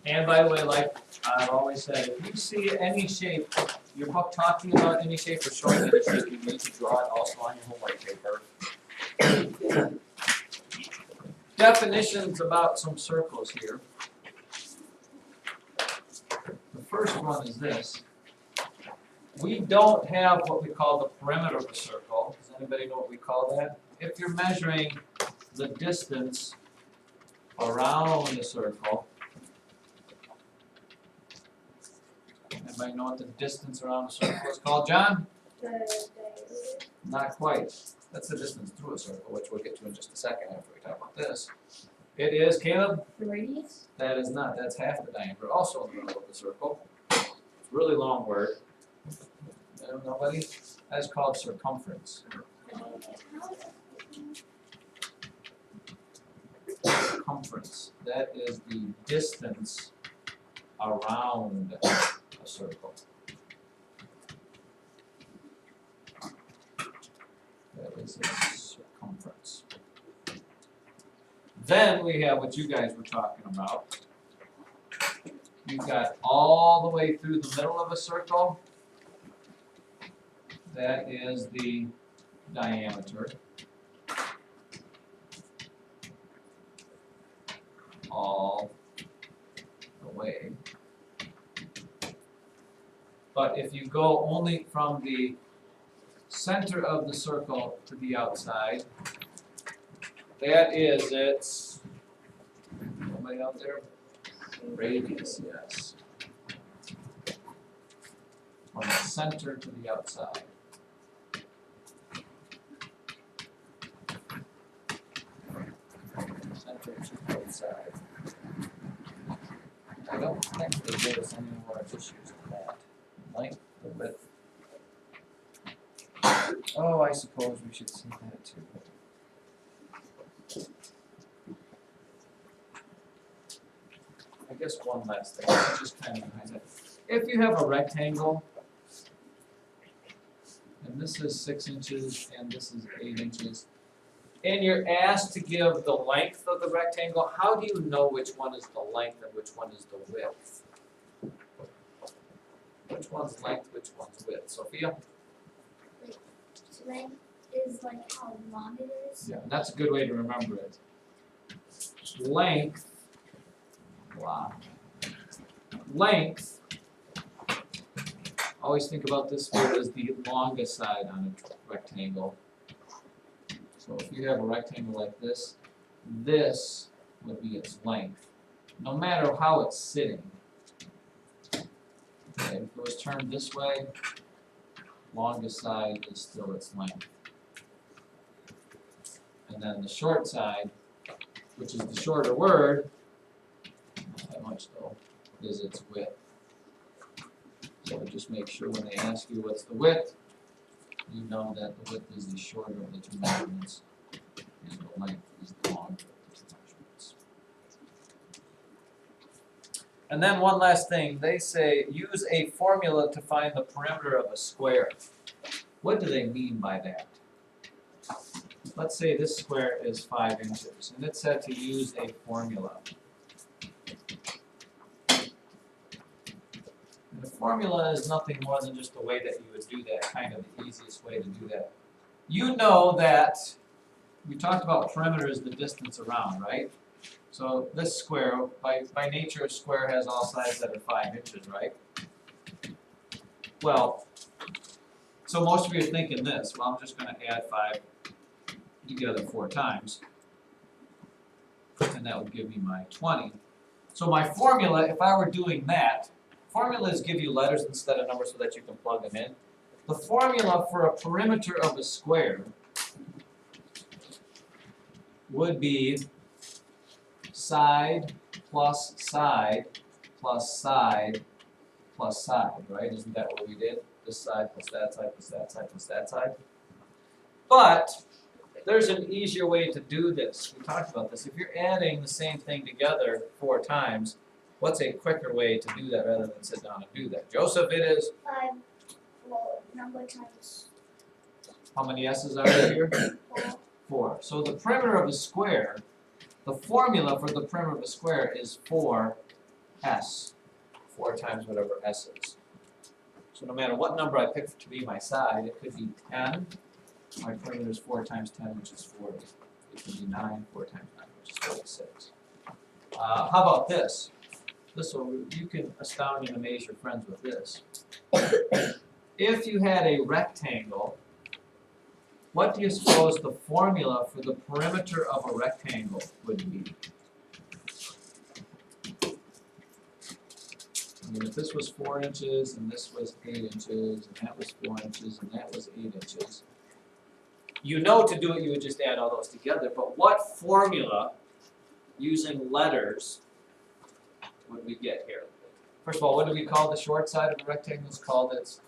And by the way, like I've always said, if you see any shape, your book talking about any shape or showing any shape, you need to draw it also on your homework paper. Definitions about some circles here. The first one is this. We don't have what we call the perimeter of a circle. Does anybody know what we call that? If you're measuring the distance around a circle, anybody know what the distance around a circle is called, John? Not quite. That's the distance through a circle, which we'll get to in just a second after we talk about this. It is, Caleb? The radius? That is not. That's half the diameter, also in the middle of the circle. It's a really long word. Nobody? That's called circumference. Circumference. That is the distance around a circle. That is its circumference. Then we have what you guys were talking about. You've got all the way through the middle of a circle. That is the diameter. All the way. But if you go only from the center of the circle to the outside, that is its, anybody out there? Radius, yes. From the center to the outside. Center to the outside. I don't think they gave us any more issues than that. Length, the width. Oh, I suppose we should see that too. I guess one last thing, just kind of behind it. If you have a rectangle, and this is 6 inches and this is 8 inches, and you're asked to give the length of the rectangle, how do you know which one is the length and which one is the width? Which one's length, which one's width? Sophia? Length is like how long it is. Yeah, that's a good way to remember it. Length, wow. Length, always think about this word as the longest side on a rectangle. So if you have a rectangle like this, this would be its length, no matter how it's sitting. Okay, if it was turned this way, longest side is still its length. And then the short side, which is the shorter word, not that much though, is its width. So just make sure when they ask you what's the width, you know that the width is the shorter of the two measurements, and the length is the longer of the two measurements. And then one last thing, they say use a formula to find the perimeter of a square. What do they mean by that? Let's say this square is 5 inches, and it said to use a formula. And the formula is nothing more than just the way that you would do that, kind of the easiest way to do that. You know that we talked about perimeter is the distance around, right? So this square, by nature, a square has all sides that are 5 inches, right? Well, so most of you are thinking this, well, I'm just going to add 5 together 4 times, and that would give me my 20. So my formula, if I were doing that, formulas give you letters instead of numbers so that you can plug them in. The formula for a perimeter of a square would be side plus side plus side plus side, right? Isn't that what we did? This side plus that side plus that side plus that side. But there's an easier way to do this. We talked about this. If you're adding the same thing together 4 times, what's a quicker way to do that rather than sit down and do that? Joseph, it is? 5, well, number times How many S's are there here? 4. 4. So the perimeter of a square, the formula for the perimeter of a square is 4 S, 4 times whatever S is. So no matter what number I pick to be my side, it could be 10, my perimeter is 4 times 10, which is 40. It could be 9, 4 times 9, which is 46. How about this? You can astound and amaze your friends with this. If you had a rectangle, what do you suppose the formula for the perimeter of a rectangle would be? I mean, if this was 4 inches, and this was 8 inches, and that was 4 inches, and that was 8 inches, you know to do it, you would just add all those together, but what formula, using letters, would we get here? First of all, what do we call the short side of a rectangle? It's called its,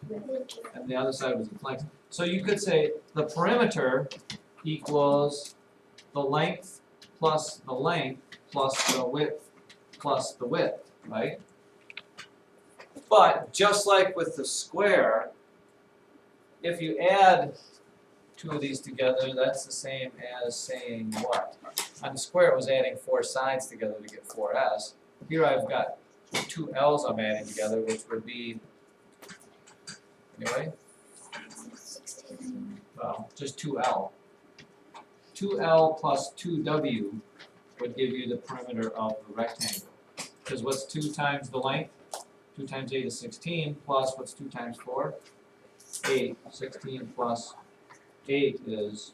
and the other side was its length. So you could say the perimeter equals the length plus the length plus the width plus the width, right? But just like with the square, if you add 2 of these together, that's the same as saying what? On the square, it was adding 4 sides together to get 4s. Here I've got 2 L's I'm adding together, which would be, anyway, 16. well, just 2L. 2L plus 2W would give you the perimeter of the rectangle. Because what's 2 times the length? 2 times 8 is 16, plus what's 2 times 4? 8. 16 plus 8 is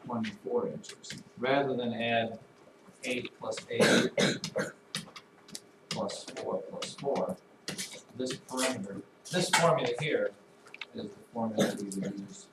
24 inches. Rather than add 8 plus 8 plus 4 plus 4, this perimeter, this formula here is the formula we would use